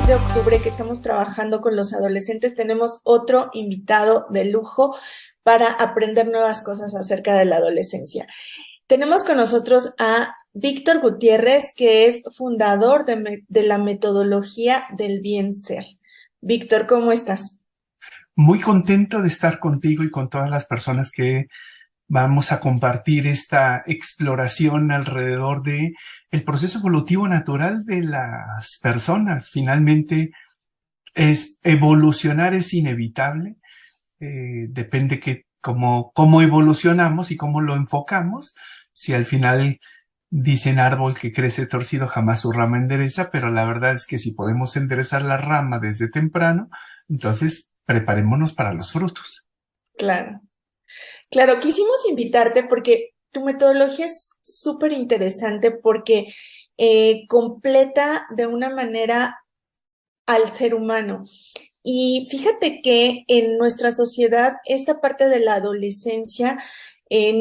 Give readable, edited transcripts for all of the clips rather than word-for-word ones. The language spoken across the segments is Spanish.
mes de octubre que estamos trabajando con los adolescentes, tenemos otro invitado de lujo para aprender nuevas cosas acerca de la adolescencia. Tenemos con nosotros a Víctor Gutiérrez, que es fundador de la metodología del bien ser. Víctor, ¿cómo estás? Muy contento de estar contigo y con todas las personas que vamos a compartir esta exploración alrededor de el proceso evolutivo natural de las personas. Finalmente, evolucionar es inevitable. Depende que cómo evolucionamos y cómo lo enfocamos. Si al final dicen árbol que crece torcido, jamás su rama endereza, pero la verdad es que si podemos enderezar la rama desde temprano, entonces preparémonos para los frutos. Claro. Claro, quisimos invitarte porque tu metodología es súper interesante porque completa de una manera al ser humano. Y fíjate que en nuestra sociedad esta parte de la adolescencia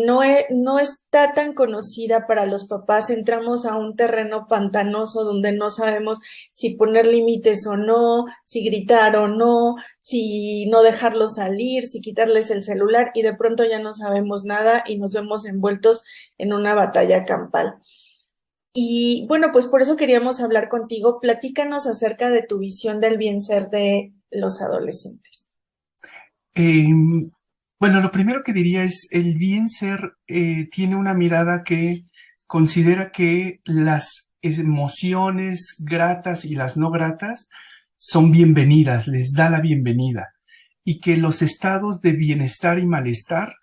no está tan conocida para los papás. Entramos a un terreno pantanoso donde no sabemos si poner límites o no, si gritar o no, si no dejarlos salir, si quitarles el celular y de pronto ya no sabemos nada y nos vemos envueltos en una batalla campal. Y bueno, pues por eso queríamos hablar contigo. Platícanos acerca de tu visión del bien ser de los adolescentes. Eh, bueno, lo primero que diría es el bien ser tiene una mirada que considera que las emociones gratas y las no gratas son bienvenidas, les da la bienvenida y que los estados de bienestar y malestar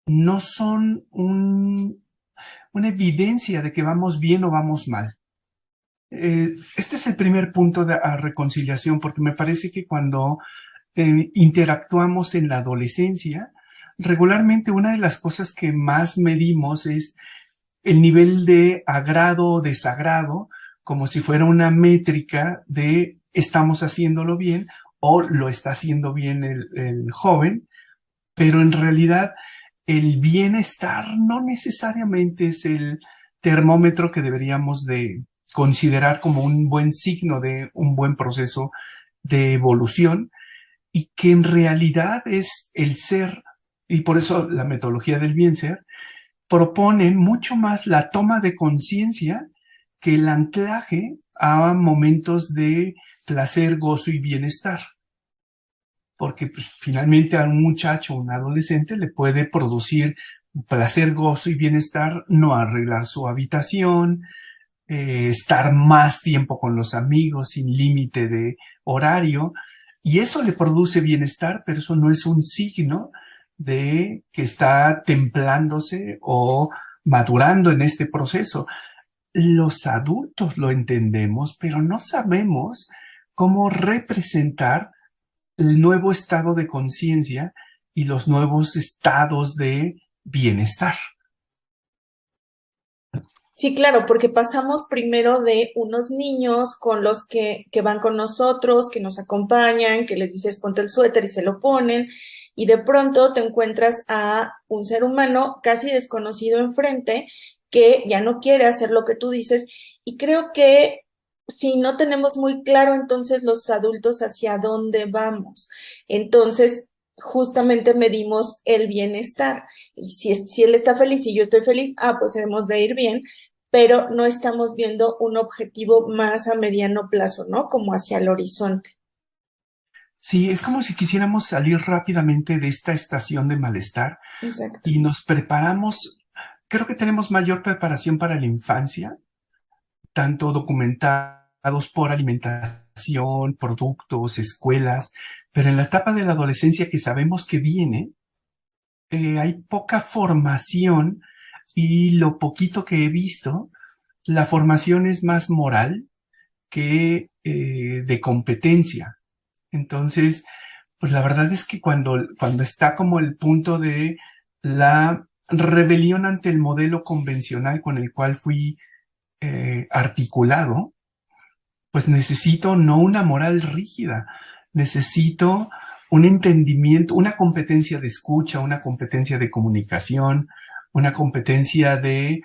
no son una evidencia de que vamos bien o vamos mal. Este es el primer punto de a reconciliación, porque me parece que cuando interactuamos en la adolescencia, regularmente una de las cosas que más medimos es el nivel de agrado o desagrado, como si fuera una métrica de estamos haciéndolo bien o lo está haciendo bien el joven, pero en realidad el bienestar no necesariamente es el termómetro que deberíamos de considerar como un buen signo de un buen proceso de evolución y que en realidad es el ser, y por eso la metodología del bien ser propone mucho más la toma de conciencia que el anclaje a momentos de placer, gozo y bienestar. Porque pues, finalmente a un muchacho, un adolescente, le puede producir placer, gozo y bienestar no arreglar su habitación, estar más tiempo con los amigos sin límite de horario, y eso le produce bienestar, pero eso no es un signo de que está templándose o madurando en este proceso. Los adultos lo entendemos, pero no sabemos cómo representar el nuevo estado de conciencia y los nuevos estados de bienestar. Sí, claro, porque pasamos primero de unos niños con los que van con nosotros, que nos acompañan, que les dices ponte el suéter y se lo ponen, y de pronto te encuentras a un ser humano casi desconocido enfrente que ya no quiere hacer lo que tú dices, y creo que si no tenemos muy claro entonces los adultos hacia dónde vamos, entonces justamente medimos el bienestar. Y si él está feliz y yo estoy feliz, pues hemos de ir bien, pero no estamos viendo un objetivo más a mediano plazo, ¿no? Como hacia el horizonte. Sí, es como si quisiéramos salir rápidamente de esta estación de malestar Exacto. y nos preparamos. Creo que tenemos mayor preparación para la infancia, tanto documentados por alimentación, productos, escuelas, pero en la etapa de la adolescencia que sabemos que viene, hay poca formación y lo poquito que he visto, la formación es más moral que de competencia. Entonces, pues la verdad es que cuando está como el punto de la rebelión ante el modelo convencional con el cual fui articulado, pues necesito no una moral rígida, necesito un entendimiento, una competencia de escucha, una competencia de comunicación, una competencia de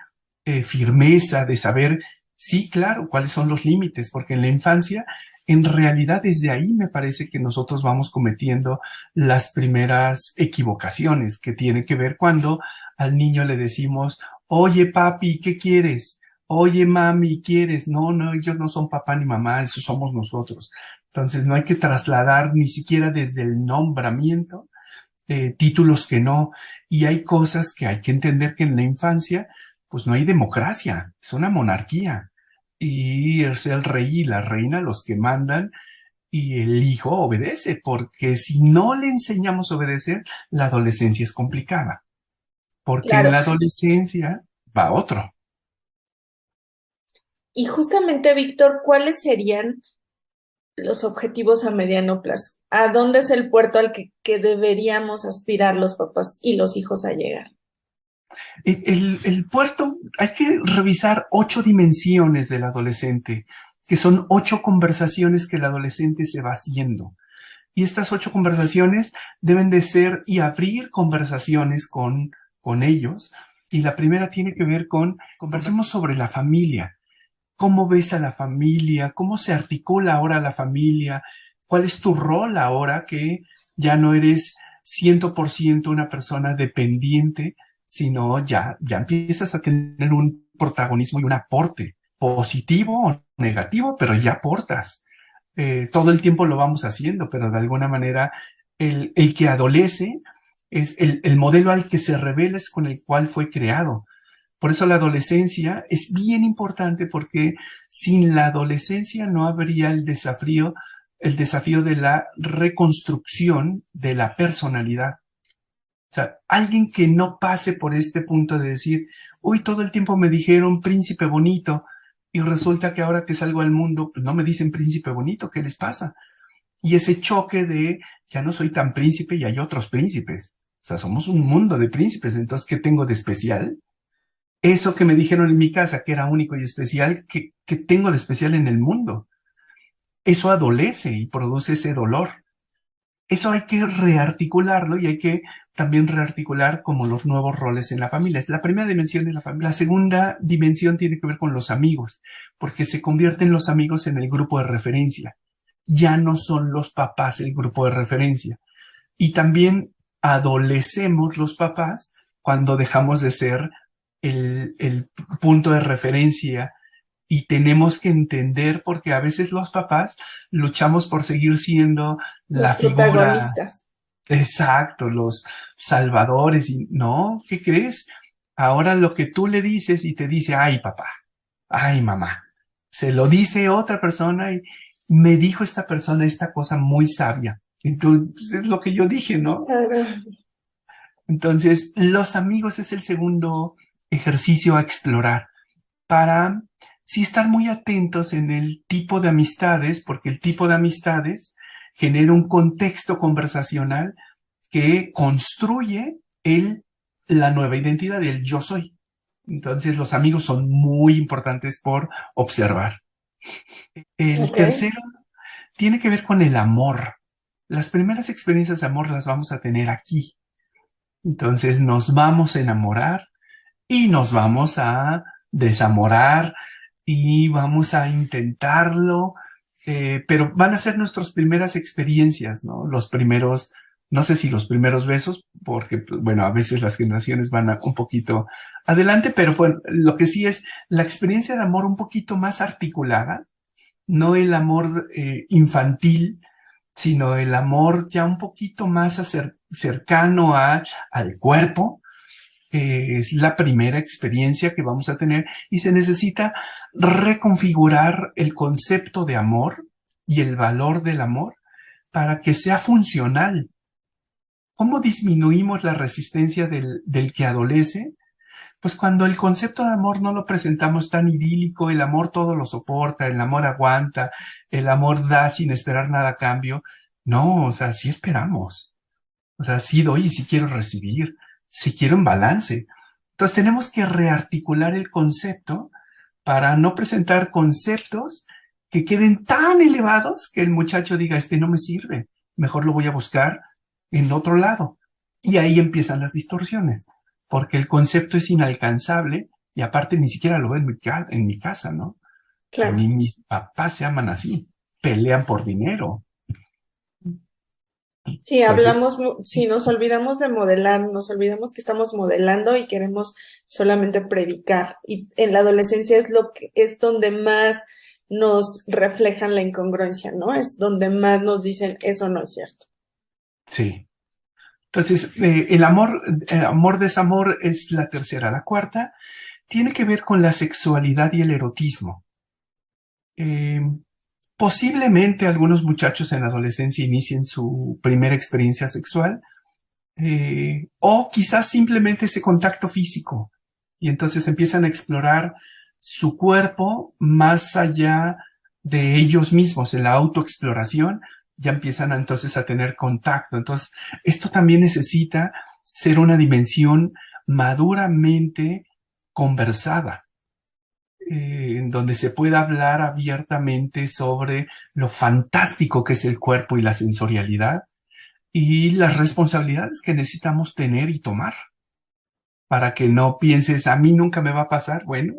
firmeza, de saber, sí, claro, cuáles son los límites, porque en la infancia en realidad desde ahí me parece que nosotros vamos cometiendo las primeras equivocaciones que tienen que ver cuando al niño le decimos, oye papi, ¿qué quieres? Oye mami, ¿quieres? No, no, ellos no son papá ni mamá, eso somos nosotros. Entonces no hay que trasladar ni siquiera desde el nombramiento títulos que no. Y hay cosas que hay que entender que en la infancia, pues no hay democracia, es una monarquía. Y es el rey y la reina los que mandan y el hijo obedece, porque si no le enseñamos a obedecer, la adolescencia es complicada, porque en Claro. la adolescencia va otro. Y justamente, Víctor, ¿cuáles serían los objetivos a mediano plazo? ¿A dónde es el puerto al que deberíamos aspirar los papás y los hijos a llegar? El puerto, hay que revisar 8 dimensiones del adolescente, que son 8 conversaciones que el adolescente se va haciendo. Y estas 8 conversaciones deben de ser y abrir conversaciones con ellos. Y la primera tiene que ver con, conversemos sobre la familia. ¿Cómo ves a la familia? ¿Cómo se articula ahora la familia? ¿Cuál es tu rol ahora que ya no eres 100% una persona dependiente, sino ya empiezas a tener un protagonismo y un aporte positivo o negativo, pero ya aportas? Todo el tiempo lo vamos haciendo, pero de alguna manera el que adolece es el modelo al que se revela es con el cual fue creado. Por eso la adolescencia es bien importante porque sin la adolescencia no habría el desafío de la reconstrucción de la personalidad. O sea, alguien que no pase por este punto de decir, uy, todo el tiempo me dijeron príncipe bonito y resulta que ahora que salgo al mundo, pues no me dicen príncipe bonito, ¿qué les pasa? Y ese choque de, ya no soy tan príncipe y hay otros príncipes. O sea, somos un mundo de príncipes, entonces, ¿qué tengo de especial? Eso que me dijeron en mi casa, que era único y especial, que tengo de especial en el mundo. Eso adolece y produce ese dolor. Eso hay que rearticularlo y hay que también rearticular como los nuevos roles en la familia. Es la primera dimensión de la familia. La segunda dimensión tiene que ver con los amigos, porque se convierten los amigos en el grupo de referencia. Ya no son los papás el grupo de referencia. Y también adolecemos los papás cuando dejamos de ser el punto de referencia y tenemos que entender porque a veces los papás luchamos por seguir siendo Los la figura, protagonistas. exacto, los salvadores y no, ¿qué crees? Ahora lo que tú le dices y te dice, ay papá, ay mamá, se lo dice otra persona y me dijo esta persona esta cosa muy sabia. Entonces, pues, es lo que yo dije, ¿no? Claro. Entonces, los amigos es el segundo ejercicio a explorar para sí estar muy atentos en el tipo de amistades, porque el tipo de amistades genera un contexto conversacional que construye la nueva identidad del yo soy. Entonces, los amigos son muy importantes por observar. El Ok. tercero tiene que ver con el amor. Las primeras experiencias de amor las vamos a tener aquí. Entonces nos vamos a enamorar y nos vamos a desamorar y vamos a intentarlo, pero van a ser nuestras primeras experiencias, ¿no? Los primeros, no sé si los primeros besos, porque, pues, bueno, a veces las generaciones van un poquito adelante, pero bueno, lo que sí es la experiencia de amor un poquito más articulada, no el amor infantil, sino el amor ya un poquito más cercano al cuerpo. Es la primera experiencia que vamos a tener y se necesita reconfigurar el concepto de amor y el valor del amor para que sea funcional. ¿Cómo disminuimos la resistencia del que adolece? Pues cuando el concepto de amor no lo presentamos tan idílico, el amor todo lo soporta, el amor aguanta, el amor da sin esperar nada a cambio. No, o sea, sí esperamos. O sea, sí doy y sí quiero recibir, sí quiero en balance. Entonces tenemos que rearticular el concepto para no presentar conceptos que queden tan elevados que el muchacho diga, este no me sirve, mejor lo voy a buscar en otro lado. Y ahí empiezan las distorsiones, porque el concepto es inalcanzable y aparte ni siquiera lo veo en mi casa, ¿no? Claro. Ni mis papás se aman así. pelean por dinero. Sí, Entonces, sí, nos olvidamos de modelar, nos olvidamos que estamos modelando y queremos solamente predicar. Y en la adolescencia es lo que es donde más nos reflejan la incongruencia, ¿no? Es donde más nos dicen eso no es cierto. sí. Entonces, el amor, desamor es la tercera. La cuarta tiene que ver con la sexualidad y el erotismo. Eh, Posiblemente algunos muchachos en la adolescencia inicien su primera experiencia sexual, o quizás simplemente ese contacto físico, y entonces empiezan a explorar su cuerpo más allá de ellos mismos, en la autoexploración, ya empiezan entonces a tener contacto. Entonces, esto también necesita ser una dimensión maduramente conversada, en donde se pueda hablar abiertamente sobre lo fantástico que es el cuerpo y la sensorialidad y las responsabilidades que necesitamos tener y tomar para que no pienses, a mí nunca me va a pasar. Bueno,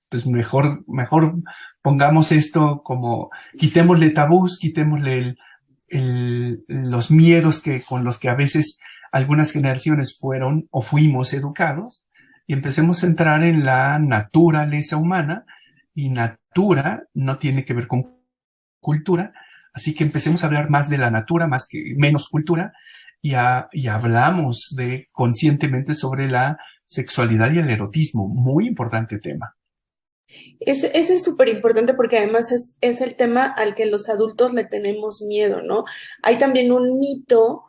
pues mejor pongamos esto como, quitémosle tabús, quitémosle los miedos con los que a veces algunas generaciones fueron o fuimos educados, y empecemos a entrar en la naturaleza humana, y natura no tiene que ver con cultura, así que empecemos a hablar más de la natura, más que menos cultura, y hablamos de conscientemente sobre la sexualidad y el erotismo, muy importante tema. Ese es súper importante porque además es el tema al que los adultos le tenemos miedo, ¿no? Hay también un mito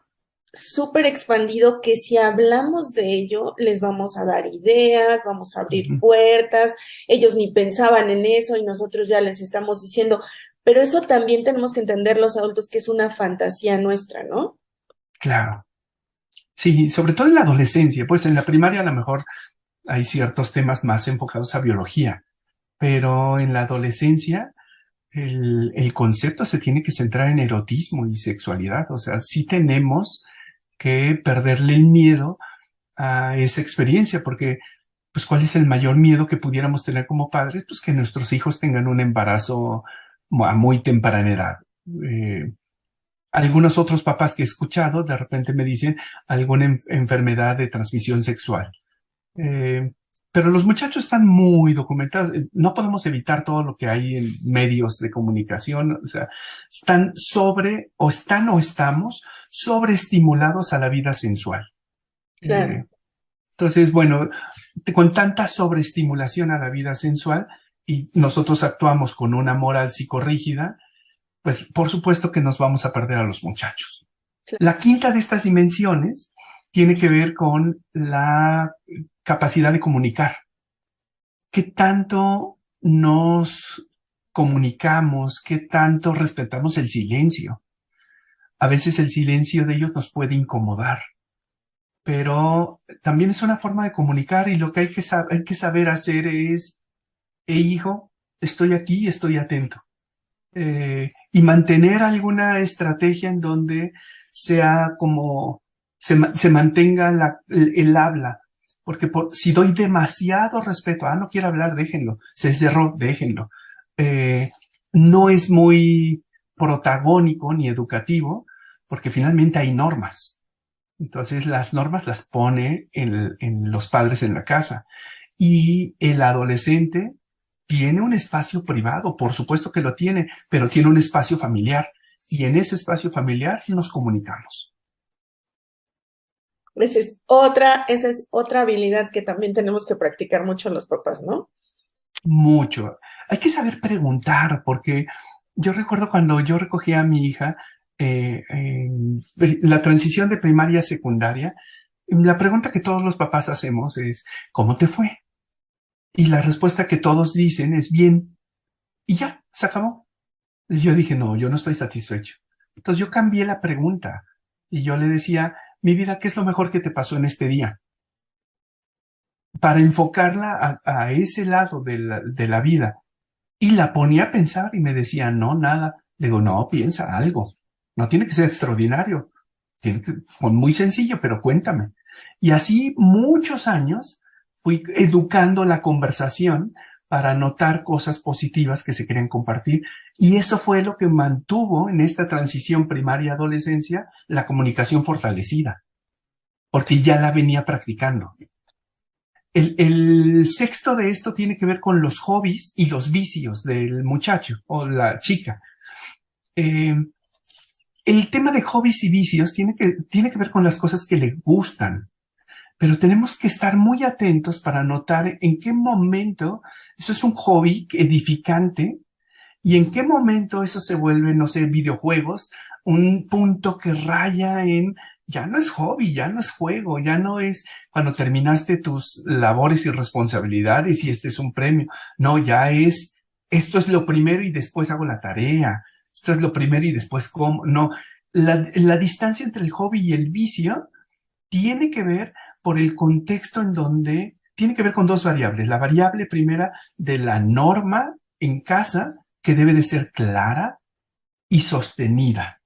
súper expandido que si hablamos de ello, les vamos a dar ideas, vamos a abrir Ujú. puertas, ellos ni pensaban en eso y nosotros ya les estamos diciendo, pero eso también tenemos que entender los adultos que es una fantasía nuestra, ¿no? Claro. Sí, sobre todo en la adolescencia, pues en la primaria a lo mejor hay ciertos temas más enfocados a biología, pero en la adolescencia el concepto se tiene que centrar en erotismo y sexualidad. O sea, sí tenemos que perderle el miedo a esa experiencia, porque pues ¿cuál es el mayor miedo que pudiéramos tener como padres? Pues que nuestros hijos tengan un embarazo a muy temprana edad. Eh, Algunos otros papás que he escuchado de repente me dicen alguna enfermedad de transmisión sexual. Eh, pero los muchachos están muy documentados. No podemos evitar todo lo que hay en medios de comunicación. O sea, están o estamos sobreestimulados a la vida sensual. Claro. Eh, entonces, bueno, con tanta sobreestimulación a la vida sensual, y nosotros actuamos con una moral psicorrígida, pues por supuesto que nos vamos a perder a los muchachos. La quinta de estas dimensiones tiene que ver con la capacidad de comunicar. ¿Qué tanto nos comunicamos? ¿Qué tanto respetamos el silencio? A veces el silencio de ellos nos puede incomodar, pero también es una forma de comunicar, y lo que hay que saber hacer es, hey hijo, estoy aquí, estoy atento. Y mantener alguna estrategia en donde sea como se mantenga el habla, porque si doy demasiado respeto, no quiero hablar, déjenlo, se cerró, déjenlo. Eh, no es muy protagónico ni educativo, porque finalmente hay normas. Entonces las normas las pone en los padres en la casa, y el adolescente tiene un espacio privado, por supuesto que lo tiene, pero tiene un espacio familiar, y en ese espacio familiar nos comunicamos Esa es otra habilidad que también tenemos que practicar mucho los papás, ¿no? mucho. Hay que saber preguntar, porque yo recuerdo cuando yo recogía a mi hija en la transición de primaria a secundaria, la pregunta que todos los papás hacemos es, ¿cómo te fue? Y la respuesta que todos dicen es bien, y ya, se acabó. Y yo dije, no, yo no estoy satisfecho. Entonces yo cambié la pregunta y yo le decía, mi vida, ¿qué es lo mejor que te pasó en este día? Para enfocarla a ese lado de la vida. Y la ponía a pensar y me decía, no, nada. Digo, no, piensa algo. No tiene que ser extraordinario. Muy sencillo, pero cuéntame. Y así muchos años fui educando la conversación para notar cosas positivas que se querían compartir. Y eso fue lo que mantuvo en esta transición primaria-adolescencia la comunicación fortalecida, porque ya la venía practicando. El sexto de esto tiene que ver con los hobbies y los vicios del muchacho o la chica. Eh, el tema de hobbies y vicios tiene que ver con las cosas que le gustan, pero tenemos que estar muy atentos para notar en qué momento eso es un hobby edificante y en qué momento eso se vuelve, no sé, videojuegos, un punto que raya en ya no es hobby, ya no es juego, ya no es cuando terminaste tus labores y responsabilidades y este es un premio. No, ya es, esto es lo primero y después hago la tarea. Esto es lo primero y después como. No, la distancia entre el hobby y el vicio tiene que ver por el contexto en donde tiene que ver con dos variables. La variable primera de la norma en casa, que debe de ser clara y sostenida,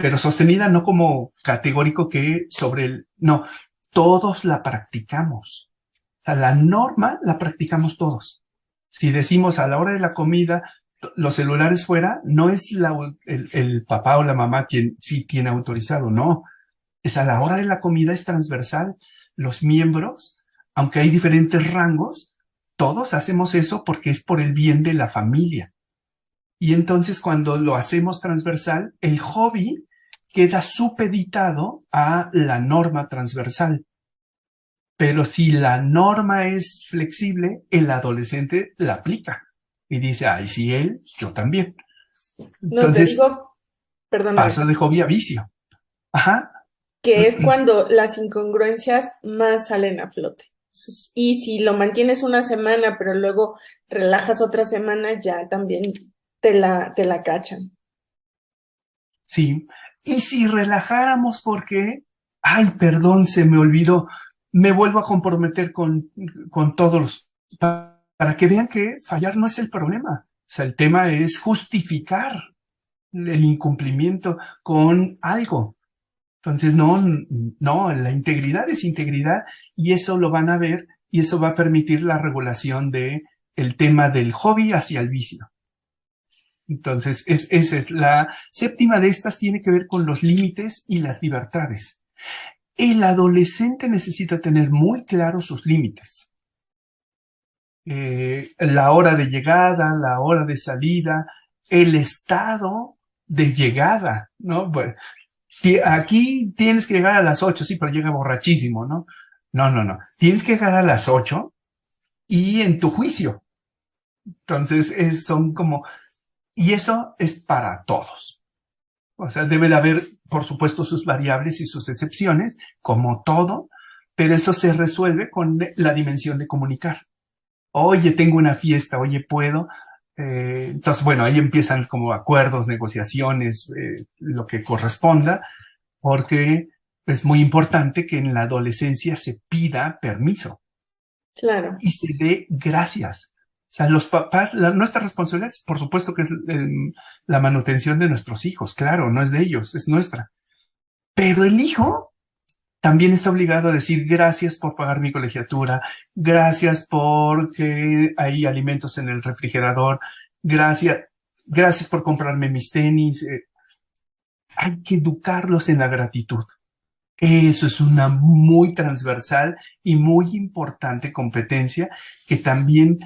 pero sostenida no como categórico que sobre el, no, todos la practicamos. O sea, la norma la practicamos todos. Si decimos a la hora de la comida, los celulares fuera, no es el papá o la mamá quien sí tiene autorizado, no. Es a la hora de la comida, es transversal. Los miembros, aunque hay diferentes rangos, todos hacemos eso porque es por el bien de la familia. Y entonces cuando lo hacemos transversal, el hobby queda supeditado a la norma transversal. Pero si la norma es flexible, el adolescente la aplica y dice, ay, si él, yo también. No, te Entonces digo, perdóname, pasa de hobby a vicio. Ajá. que es cuando las incongruencias más salen a flote. Y si lo mantienes una semana, pero luego relajas otra semana, ya también te la cachan. Sí. Y si relajáramos porque, ay, perdón, se me olvidó, me vuelvo a comprometer con todos, para que vean que fallar no es el problema. O sea, el tema es justificar el incumplimiento con algo. Entonces, no, no, la integridad es integridad y eso lo van a ver y eso va a permitir la regulación de el tema del hobby hacia el vicio. Entonces, esa es la séptima de estas, tiene que ver con los límites y las libertades. El adolescente necesita tener muy claros sus límites. La hora de llegada, la hora de salida, el estado de llegada, ¿no? Bueno, aquí tienes que llegar a las 8, sí, pero llega borrachísimo, ¿no? No, no, no. Tienes que llegar a las 8 y en tu juicio. Entonces, son como, y eso es para todos. O sea, debe de haber, por supuesto, sus variables y sus excepciones, como todo, pero eso se resuelve con la dimensión de comunicar. Oye, tengo una fiesta, oye, puedo. Entonces, bueno, ahí empiezan como acuerdos, negociaciones, lo que corresponda, porque es muy importante que en la adolescencia se pida permiso Claro. y se dé gracias. O sea, los papás, nuestra responsabilidad, por supuesto que es la manutención de nuestros hijos, claro, no es de ellos, es nuestra. Pero el hijo también está obligado a decir gracias por pagar mi colegiatura, gracias porque hay alimentos en el refrigerador, gracias, gracias por comprarme mis tenis. Hay que educarlos en la gratitud. Eso es una muy transversal y muy importante competencia que también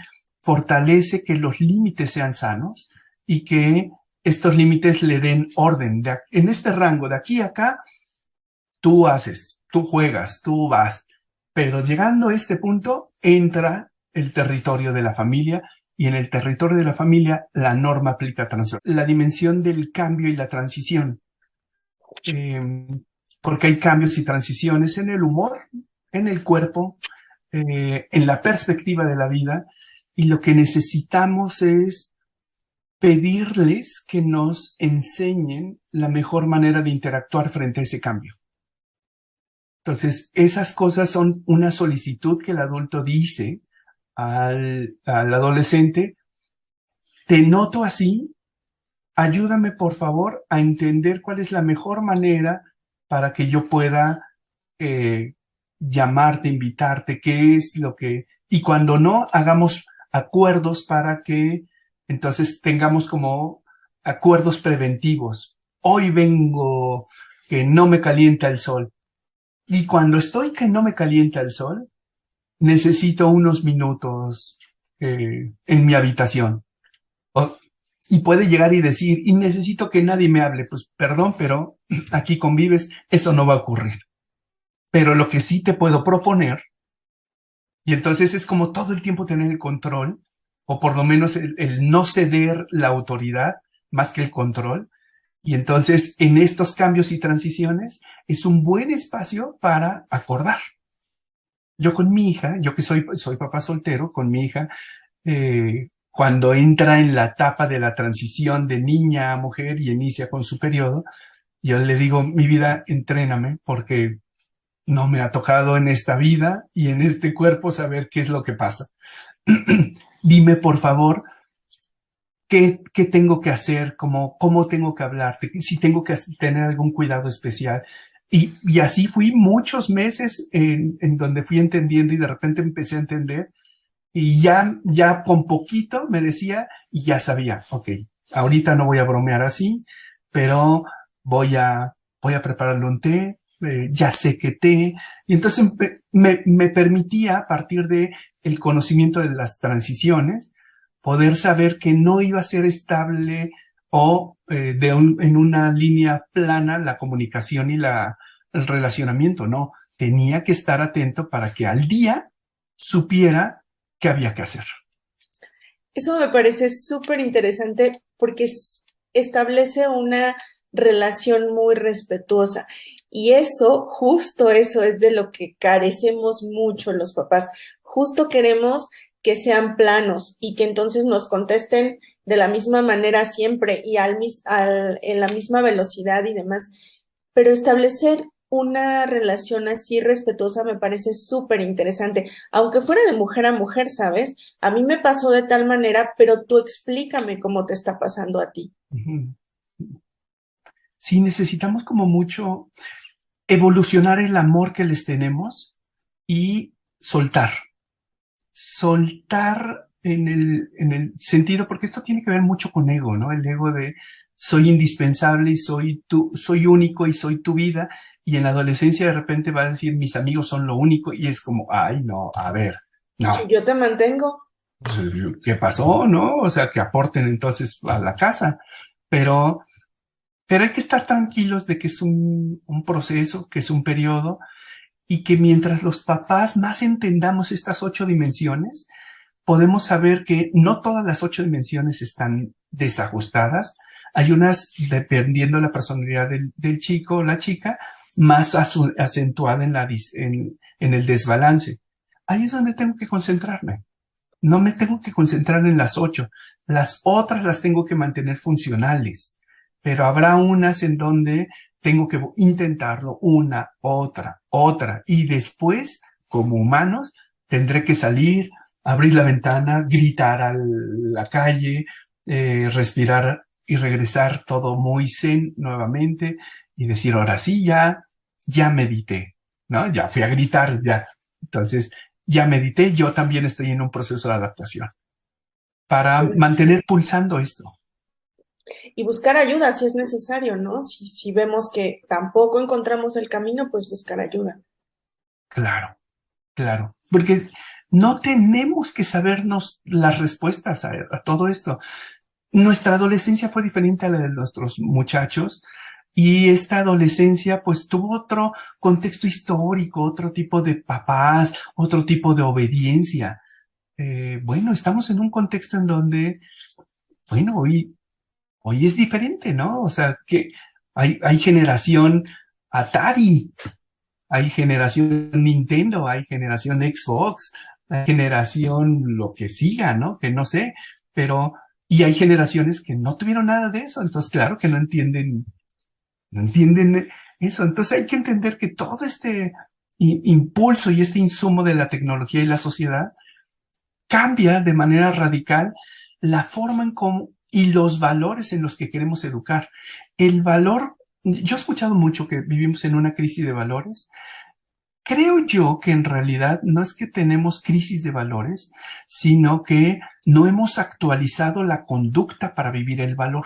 fortalece que los límites sean sanos y que estos límites le den orden. En este rango, de aquí a acá, tú haces, tú juegas, tú vas, pero llegando a este punto entra el territorio de la familia y en el territorio de la familia la norma aplica transversal. La dimensión del cambio y la transición. Eh, porque hay cambios y transiciones en el humor, en el cuerpo, en la perspectiva de la vida, y lo que necesitamos es pedirles que nos enseñen la mejor manera de interactuar frente a ese cambio. Entonces, esas cosas son una solicitud que el adulto dice al adolescente, te noto así, ayúdame por favor a entender cuál es la mejor manera para que yo pueda eh, llamarte, invitarte, qué es lo que... Y cuando no, hagamos acuerdos para que entonces tengamos como acuerdos preventivos. Hoy vengo que no me calienta el sol. Y cuando estoy que no me calienta el sol, necesito unos minutos en mi habitación. O- y puede llegar y decir, y necesito que nadie me hable. Pues perdón, pero aquí convives, eso no va a ocurrir. Pero lo que sí te puedo proponer, y entonces es como todo el tiempo tener el control, o por lo menos el no ceder la autoridad más que el control. Y entonces en estos cambios y transiciones es un buen espacio para acordar. Yo con mi hija, yo que soy papá soltero, con mi hija, cuando entra en la etapa de la transición de niña a mujer y inicia con su periodo, yo le digo, mi vida, entréname, porque no me ha tocado en esta vida y en este cuerpo saber qué es lo que pasa. Dime, por favor, qué tengo que hacer, cómo tengo que hablarte, si tengo que tener algún cuidado especial. Y así fui muchos meses en donde fui entendiendo y de repente empecé a entender y ya con poquito me decía y ya sabía, ok, ahorita no voy a bromear así, pero voy a prepararle un té, ya sé qué té. Y entonces me permitía, a partir de el conocimiento de las transiciones, poder saber que no iba a ser estable o en una línea plana la comunicación y el relacionamiento, no. Tenía que estar atento para que al día supiera qué había que hacer. Eso me parece súper interesante porque establece una relación muy respetuosa. Y eso, justo eso es de lo que carecemos mucho los papás. Justo queremos que sean planos y que entonces nos contesten de la misma manera siempre y en la misma velocidad y demás. Pero establecer una relación así respetuosa me parece súper interesante, aunque fuera de mujer a mujer, ¿sabes? A mí me pasó de tal manera, pero tú explícame cómo te está pasando a ti. Ujú. Sí, necesitamos como mucho evolucionar el amor que les tenemos y soltar. Soltar en el sentido, porque esto tiene que ver mucho con ego, ¿no? El ego de soy indispensable y soy único y soy tu vida. Y en la adolescencia de repente va a decir mis amigos son lo único y es como, ay, no, a ver, no. Si yo te mantengo, Pues, ¿qué pasó, no? O sea, que aporten entonces a la casa. Pero, pero hay que estar tranquilos de que es un proceso, que es un periodo y que mientras los papás más entendamos estas 8 dimensiones, podemos saber que no todas las 8 dimensiones están desajustadas. Hay unas, dependiendo de la personalidad del chico o la chica, más acentuada en el desbalance. Ahí es donde tengo que concentrarme. No me tengo que concentrar en las 8. Las otras las tengo que mantener funcionales, pero habrá unas en donde tengo que intentarlo una, otra, y después, como humanos, tendré que salir, abrir la ventana, gritar a la calle, respirar y regresar todo muy zen nuevamente y decir, ahora sí, ya medité, ¿no? Ya fui a gritar, ya. Entonces, ya medité, yo también estoy en un proceso de adaptación para mantener pulsando esto. y buscar ayuda si es necesario, ¿no? Si vemos que tampoco encontramos el camino, pues buscar ayuda. Claro, claro, porque no tenemos que sabernos las respuestas a todo esto. Nuestra adolescencia fue diferente a la de nuestros muchachos y esta adolescencia pues tuvo otro contexto histórico, otro tipo de papás, otro tipo de obediencia. Bueno, estamos en un contexto en donde, bueno, hoy es diferente, ¿no? O sea, que hay generación Atari, hay generación Nintendo, hay generación Xbox, hay generación lo que siga, ¿no? Que no sé, pero, y hay generaciones que no tuvieron nada de eso, entonces claro que no entienden eso. Entonces hay que entender que todo este impulso y este insumo de la tecnología y la sociedad cambia de manera radical la forma en cómo y los valores en los que queremos educar. El valor, yo he escuchado mucho que vivimos en una crisis de valores. Creo yo que en realidad no es que tenemos crisis de valores, sino que no hemos actualizado la conducta para vivir el valor.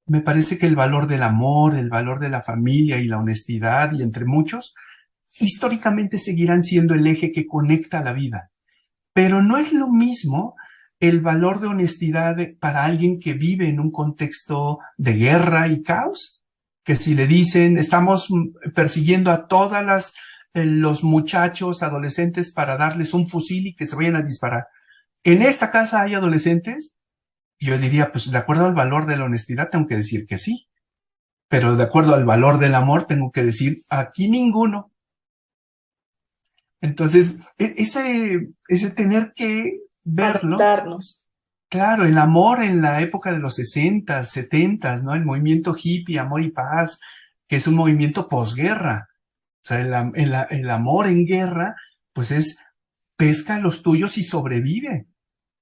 Me parece que el valor del amor, el valor de la familia y la honestidad, y entre muchos, históricamente seguirán siendo el eje que conecta la vida. Pero no es lo mismo el valor de honestidad para alguien que vive en un contexto de guerra y caos, que si le dicen estamos persiguiendo a todas los muchachos adolescentes para darles un fusil y que se vayan a disparar. En esta casa hay adolescentes, yo diría, pues de acuerdo al valor de la honestidad tengo que decir que sí, pero de acuerdo al valor del amor tengo que decir aquí ninguno. Entonces, ese tener que verlo, Adaptarnos. claro, el amor en la época de los 60, 70, ¿no? El movimiento hippie, amor y paz, que es un movimiento posguerra. O sea, el amor en guerra, pues es pesca a los tuyos y sobrevive.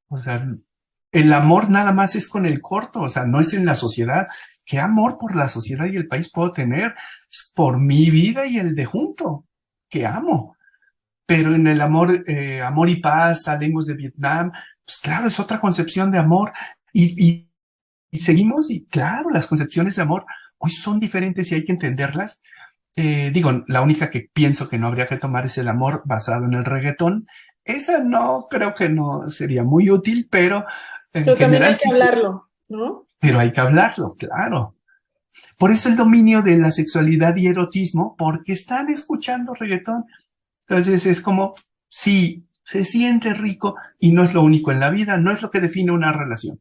O sea, el amor nada más es con el corto, o sea, no es en la sociedad. ¿Qué amor por la sociedad y el país puedo tener? Es por mi vida y el de junto, que amo. Pero en el amor, amor y paz, Hablemos de Vietnam, pues claro, es otra concepción de amor. Y seguimos, y claro, las concepciones de amor hoy son diferentes y hay que entenderlas. Digo, la única que pienso que no habría que tomar es el amor basado en el reggaetón. Esa no, creo que no sería muy útil, pero en Pero también hay general que sí, hablarlo, ¿no? pero hay que hablarlo, claro. Por eso el dominio de la sexualidad y erotismo, porque están escuchando reggaetón. Entonces es como, sí, se siente rico y no es lo único en la vida, no es lo que define una relación.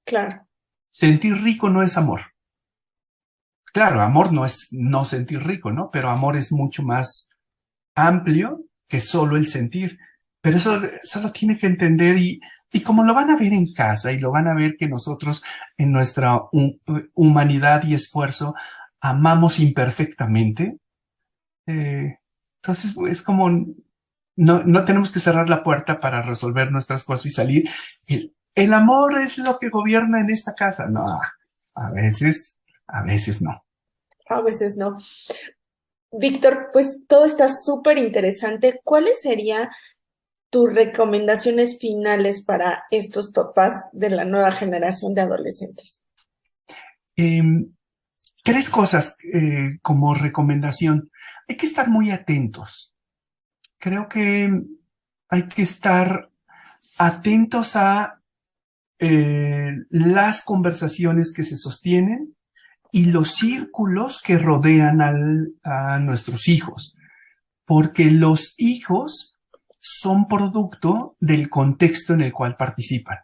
Claro, Sentir rico no es amor. Claro, amor no es no sentir rico, ¿no? Pero amor es mucho más amplio que solo el sentir. Pero eso lo tiene que entender y como lo van a ver en casa y lo van a ver que nosotros en nuestra humanidad y esfuerzo amamos imperfectamente, eh, entonces es como no tenemos que cerrar la puerta para resolver nuestras cosas y salir. El amor es lo que gobierna en esta casa. No, a veces, a veces no. a veces no. Víctor, pues todo está súper interesante. ¿Cuáles serían tus recomendaciones finales para estos papás de la nueva generación de adolescentes? Em, Tres cosas como recomendación. Hay que estar muy atentos. Creo que hay que estar atentos a las conversaciones que se sostienen y los círculos que rodean a nuestros hijos, porque los hijos son producto del contexto en el cual participan.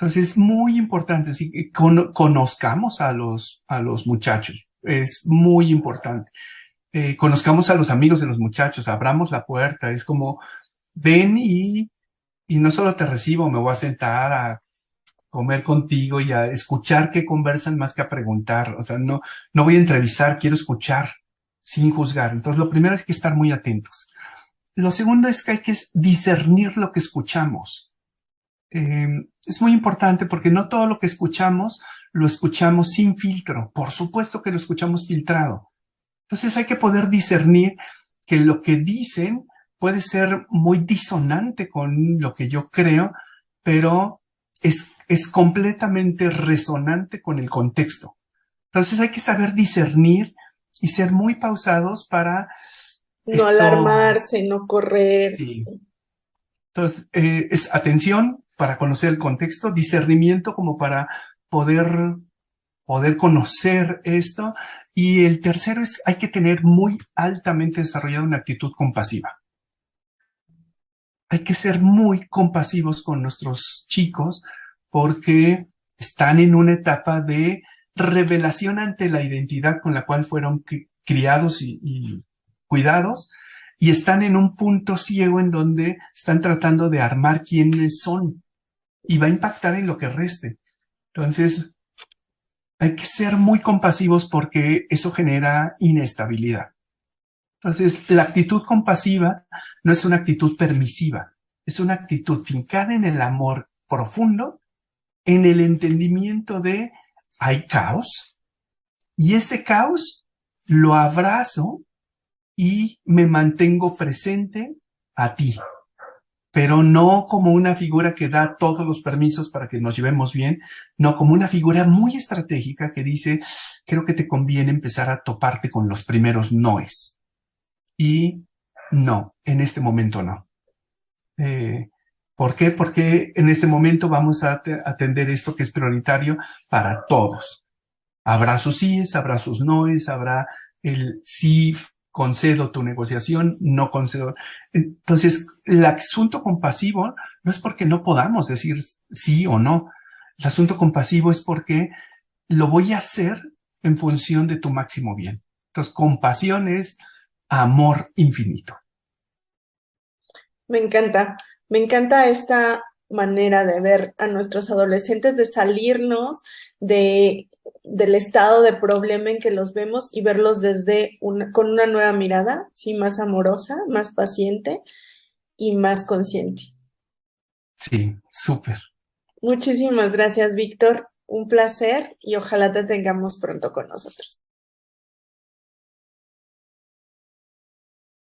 Entonces es muy importante que conozcamos a los muchachos, es muy importante. Conozcamos a los amigos de los muchachos, abramos la puerta, es como ven y no solo te recibo, me voy a sentar a comer contigo y a escuchar qué conversan más que a preguntar. O sea, no voy a entrevistar, quiero escuchar sin juzgar. Entonces, lo primero es que estar muy atentos. Lo segundo es que hay que discernir lo que escuchamos. Es muy importante porque no todo lo que escuchamos lo escuchamos sin filtro. Por supuesto que lo escuchamos filtrado. Entonces hay que poder discernir que lo que dicen puede ser muy disonante con lo que yo creo, pero es completamente resonante con el contexto. Entonces hay que saber discernir y ser muy pausados para No esto. alarmarse, no correr. Sí. Sí. Entonces es atención para conocer el contexto, discernimiento como para poder conocer esto. Y el tercero es, hay que tener muy altamente desarrollada una actitud compasiva. Hay que ser muy compasivos con nuestros chicos porque están en una etapa de revelación ante la identidad con la cual fueron criados y cuidados y están en un punto ciego en donde están tratando de armar quiénes son y va a impactar en lo que reste. Entonces, hay que ser muy compasivos porque eso genera inestabilidad. Entonces, la actitud compasiva no es una actitud permisiva, es una actitud fincada en el amor profundo, en el entendimiento de hay caos y ese caos lo abrazo y me mantengo presente a ti, pero no como una figura que da todos los permisos para que nos llevemos bien, no como una figura muy estratégica que dice, creo que te conviene empezar a toparte con los primeros noes. Y no, en este momento no. Eh, ¿Por qué? Porque en este momento vamos a atender esto que es prioritario para todos. Habrá sus síes, habrá sus noes, habrá el sí concedo tu negociación, no concedo. Entonces, el asunto compasivo no es porque no podamos decir sí o no. El asunto compasivo es porque lo voy a hacer en función de tu máximo bien. Entonces, compasión es amor infinito. Me encanta esta manera de ver a nuestros adolescentes, de salirnos del estado de problema en que los vemos y verlos con una nueva mirada, sí, más amorosa, más paciente y más consciente. Sí, súper. Muchísimas gracias, Víctor. Un placer y ojalá te tengamos pronto con nosotros.